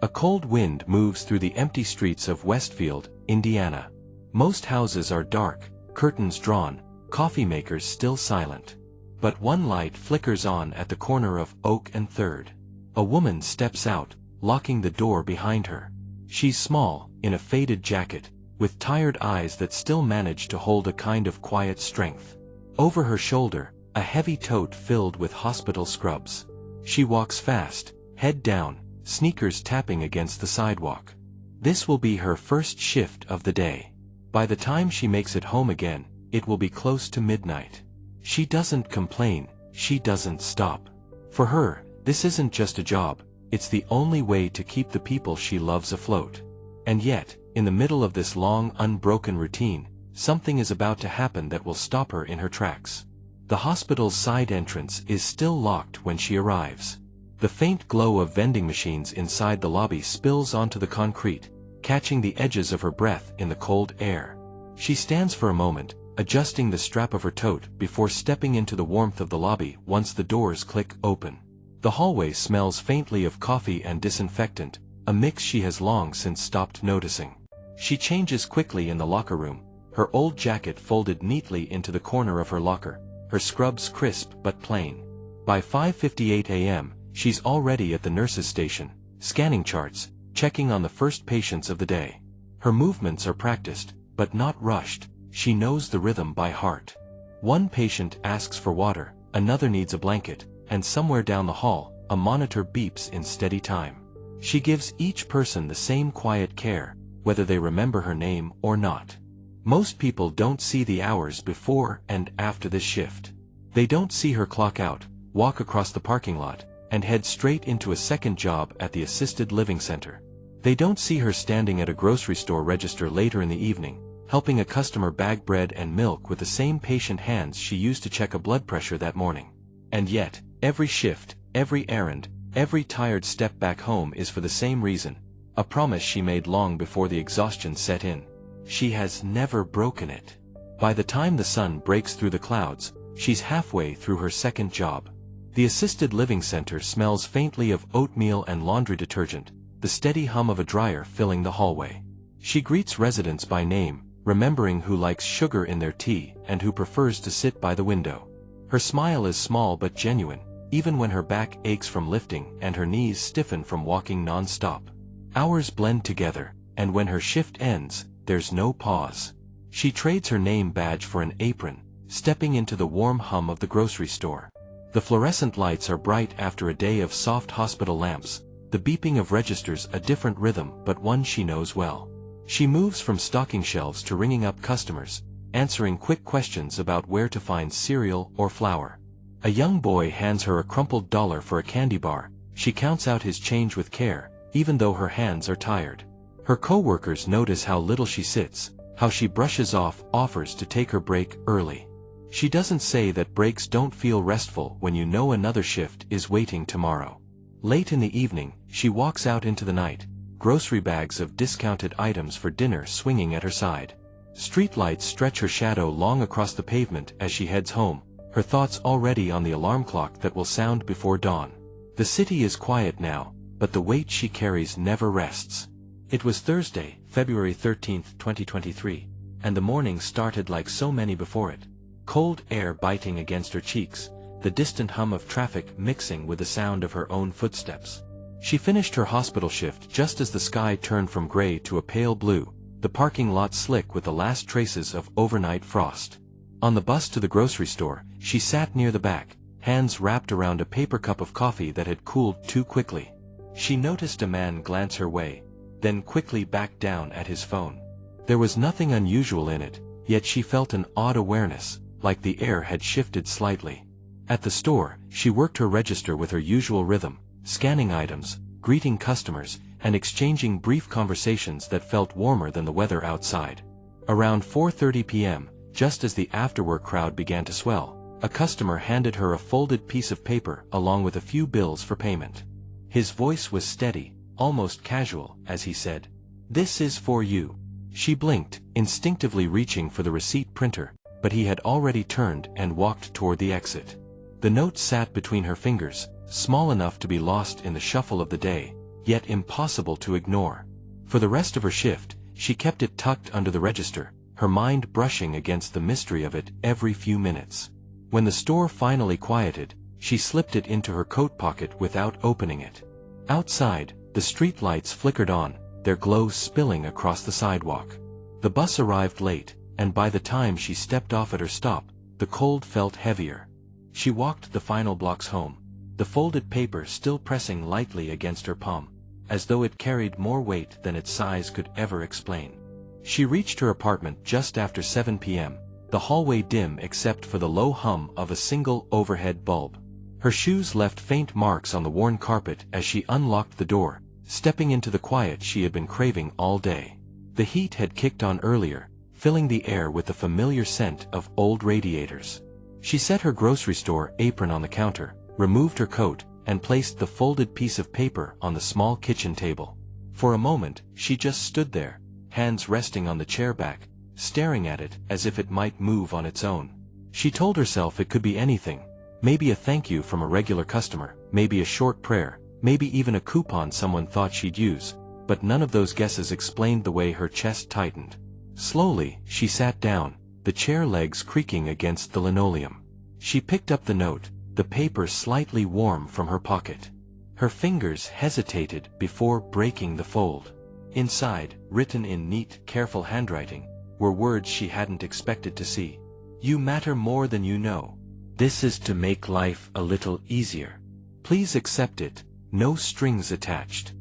A cold wind moves through the empty streets of Westfield, Indiana. Most houses are dark, curtains drawn, coffee makers still silent. But one light flickers on at the corner of Oak and 3rd. A woman steps out, locking the door behind her. She's small, in a faded jacket, with tired eyes that still manage to hold a kind of quiet strength. Over her shoulder, a heavy tote filled with hospital scrubs. She walks fast, head down, sneakers tapping against the sidewalk. This will be her first shift of the day. By the time she makes it home again, it will be close to midnight. She doesn't complain, she doesn't stop. For her, this isn't just a job, it's the only way to keep the people she loves afloat. And yet, in the middle of this long, unbroken routine, something is about to happen that will stop her in her tracks. The hospital's side entrance is still locked when she arrives. The faint glow of vending machines inside the lobby spills onto the concrete, catching the edges of her breath in the cold air. She stands for a moment, adjusting the strap of her tote before stepping into the warmth of the lobby once the doors click open. The hallway smells faintly of coffee and disinfectant, a mix she has long since stopped noticing. She changes quickly in the locker room, her old jacket folded neatly into the corner of her locker, her scrubs crisp but plain. By 5:58 a.m., she's already at the nurse's station, scanning charts, checking on the first patients of the day. Her movements are practiced, but not rushed. She knows the rhythm by heart. One patient asks for water, another needs a blanket, and somewhere down the hall, a monitor beeps in steady time. She gives each person the same quiet care, whether they remember her name or not. Most people don't see the hours before and after this shift. They don't see her clock out, walk across the parking lot, and head straight into a second job at the assisted living center. They don't see her standing at a grocery store register later in the evening, helping a customer bag bread and milk with the same patient hands she used to check a blood pressure that morning. And yet, every shift, every errand, every tired step back home is for the same reason, a promise she made long before the exhaustion set in. She has never broken it. By the time the sun breaks through the clouds, she's halfway through her second job. The assisted living center smells faintly of oatmeal and laundry detergent, the steady hum of a dryer filling the hallway. She greets residents by name, remembering who likes sugar in their tea and who prefers to sit by the window. Her smile is small but genuine, even when her back aches from lifting and her knees stiffen from walking non-stop. Hours blend together, and when her shift ends, there's no pause. She trades her name badge for an apron, stepping into the warm hum of the grocery store. The fluorescent lights are bright after a day of soft hospital lamps, the beeping of registers a different rhythm but one she knows well. She moves from stocking shelves to ringing up customers, answering quick questions about where to find cereal or flour. A young boy hands her a crumpled dollar for a candy bar. She counts out his change with care, even though her hands are tired. Her co-workers notice how little she sits, how she brushes off offers to take her break early. She doesn't say that breaks don't feel restful when you know another shift is waiting tomorrow. Late in the evening, she walks out into the night, grocery bags of discounted items for dinner swinging at her side. Streetlights stretch her shadow long across the pavement as she heads home, her thoughts already on the alarm clock that will sound before dawn. The city is quiet now, but the weight she carries never rests. It was Thursday, February 13, 2023, and the morning started like so many before it. Cold air biting against her cheeks, the distant hum of traffic mixing with the sound of her own footsteps. She finished her hospital shift just as the sky turned from gray to a pale blue, the parking lot slick with the last traces of overnight frost. On the bus to the grocery store, she sat near the back, hands wrapped around a paper cup of coffee that had cooled too quickly. She noticed a man glance her way, then quickly backed down at his phone. There was nothing unusual in it, yet she felt an odd awareness, like the air had shifted slightly. At the store, she worked her register with her usual rhythm, scanning items, greeting customers, and exchanging brief conversations that felt warmer than the weather outside. Around 4:30 p.m., just as the after-work crowd began to swell, a customer handed her a folded piece of paper along with a few bills for payment. His voice was steady, almost casual, as he said, "This is for you." She blinked, instinctively reaching for the receipt printer, but he had already turned and walked toward the exit. The note sat between her fingers, small enough to be lost in the shuffle of the day, yet impossible to ignore. For the rest of her shift, she kept it tucked under the register, her mind brushing against the mystery of it every few minutes. When the store finally quieted, she slipped it into her coat pocket without opening it. Outside, the street lights flickered on, their glow spilling across the sidewalk. The bus arrived late, and by the time she stepped off at her stop, the cold felt heavier. She walked the final blocks home, the folded paper still pressing lightly against her palm, as though it carried more weight than its size could ever explain. She reached her apartment just after 7 p.m., the hallway dim except for the low hum of a single overhead bulb. Her shoes left faint marks on the worn carpet as she unlocked the door, stepping into the quiet she had been craving all day. The heat had kicked on earlier, filling the air with the familiar scent of old radiators. She set her grocery store apron on the counter, removed her coat, and placed the folded piece of paper on the small kitchen table. For a moment, she just stood there, hands resting on the chair back, staring at it as if it might move on its own. She told herself it could be anything, maybe a thank you from a regular customer, maybe a short prayer, maybe even a coupon someone thought she'd use, but none of those guesses explained the way her chest tightened. Slowly, she sat down, the chair legs creaking against the linoleum. She picked up the note, the paper slightly warm from her pocket. Her fingers hesitated before breaking the fold. Inside, written in neat, careful handwriting, were words she hadn't expected to see. "You matter more than you know. This is to make life a little easier. Please accept it, no strings attached."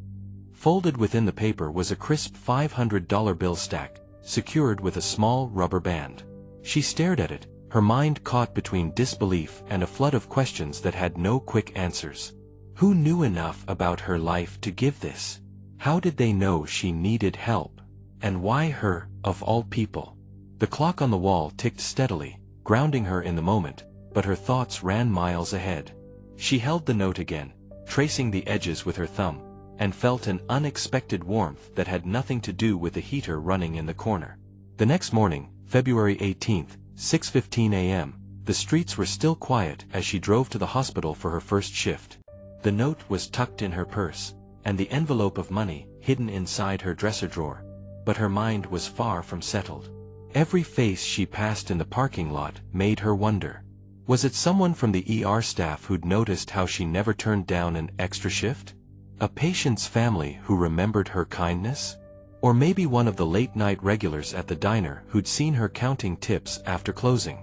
Folded within the paper was a crisp $500 bill stack, secured with a small rubber band. She stared at it, her mind caught between disbelief and a flood of questions that had no quick answers. Who knew enough about her life to give this? How did they know she needed help? And why her, of all people? The clock on the wall ticked steadily, grounding her in the moment, but her thoughts ran miles ahead. She held the note again, tracing the edges with her thumb, and felt an unexpected warmth that had nothing to do with the heater running in the corner. The next morning, February 18th, 6:15 a.m., the streets were still quiet as she drove to the hospital for her first shift. The note was tucked in her purse, and the envelope of money hidden inside her dresser drawer, but her mind was far from settled. Every face she passed in the parking lot made her wonder. Was it someone from the ER staff who'd noticed how she never turned down an extra shift? A patient's family who remembered her kindness? Or maybe one of the late-night regulars at the diner who'd seen her counting tips after closing?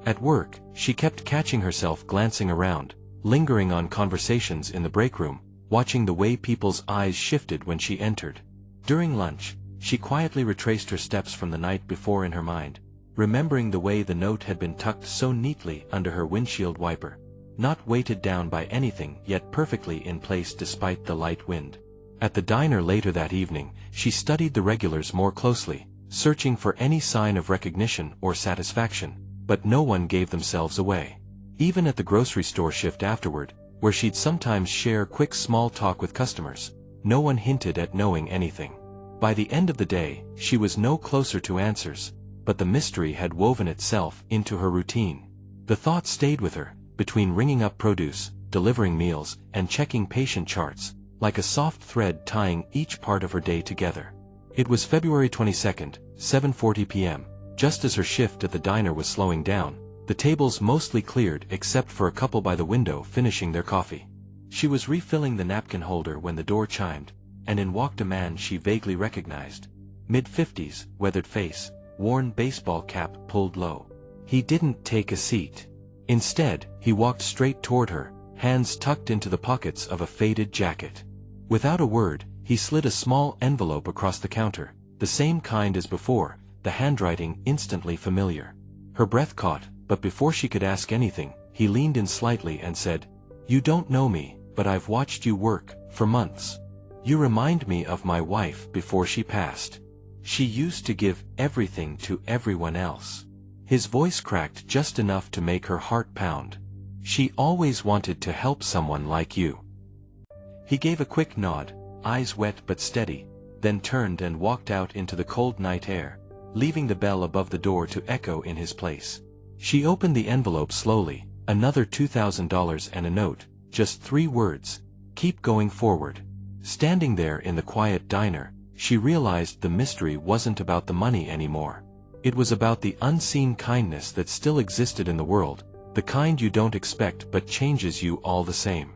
At work, she kept catching herself glancing around, lingering on conversations in the break room, watching the way people's eyes shifted when she entered. During lunch, she quietly retraced her steps from the night before in her mind, remembering the way the note had been tucked so neatly under her windshield wiper, not weighted down by anything yet perfectly in place despite the light wind. At the diner later that evening, she studied the regulars more closely, searching for any sign of recognition or satisfaction, but no one gave themselves away. Even at the grocery store shift afterward, where she'd sometimes share quick small talk with customers, no one hinted at knowing anything. By the end of the day, she was no closer to answers, but the mystery had woven itself into her routine. The thought stayed with her, between ringing up produce, delivering meals, and checking patient charts, like a soft thread tying each part of her day together. It was February 22nd, 7:40 p.m., just as her shift at the diner was slowing down, the tables mostly cleared except for a couple by the window finishing their coffee. She was refilling the napkin holder when the door chimed, and in walked a man she vaguely recognized. Mid-50s, weathered face, worn baseball cap pulled low. He didn't take a seat. Instead, he walked straight toward her, hands tucked into the pockets of a faded jacket. Without a word, he slid a small envelope across the counter, the same kind as before, the handwriting instantly familiar. Her breath caught, but before she could ask anything, he leaned in slightly and said, "You don't know me, but I've watched you work, for months. You remind me of my wife before she passed. She used to give everything to everyone else." His voice cracked just enough to make her heart pound. "She always wanted to help someone like you." He gave a quick nod, eyes wet but steady, then turned and walked out into the cold night air, leaving the bell above the door to echo in his place. She opened the envelope slowly, another $2,000 and a note, just 3 words, "Keep going forward." Standing there in the quiet diner, she realized the mystery wasn't about the money anymore. It was about the unseen kindness that still existed in the world, the kind you don't expect but changes you all the same.